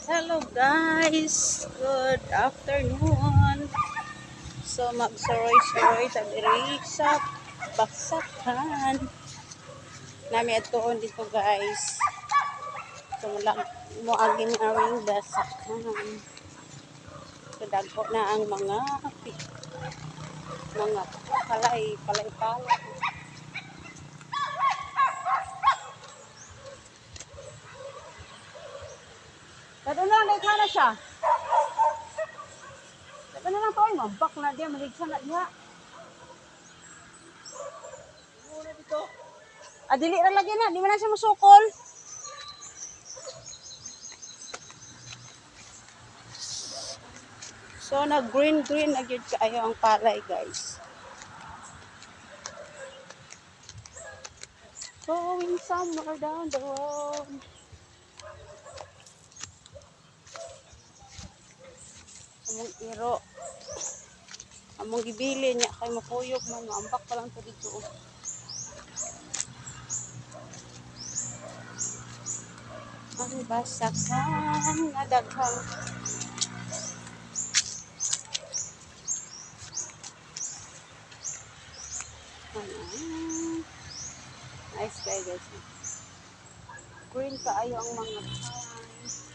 Hello guys, good afternoon. So magsuroy-suroy ta diri sa baksakan. Nami atuon dito guys. So mo agi awing basakan. So dagko na ang mga palay. Dado na lang na siya. Dado na lang toy mabak na dia maligsan na diha. Muna dito. Dili ra lagi na, di man na siya musukol. So nag-green na gyud kaayo ang palay guys. Going somewhere down the road. Among iro. Among gibili niya kay makuyog man maambak pa lang to dito. Ang basakan nga daghang nice guys. Green kaayo ang mga palay.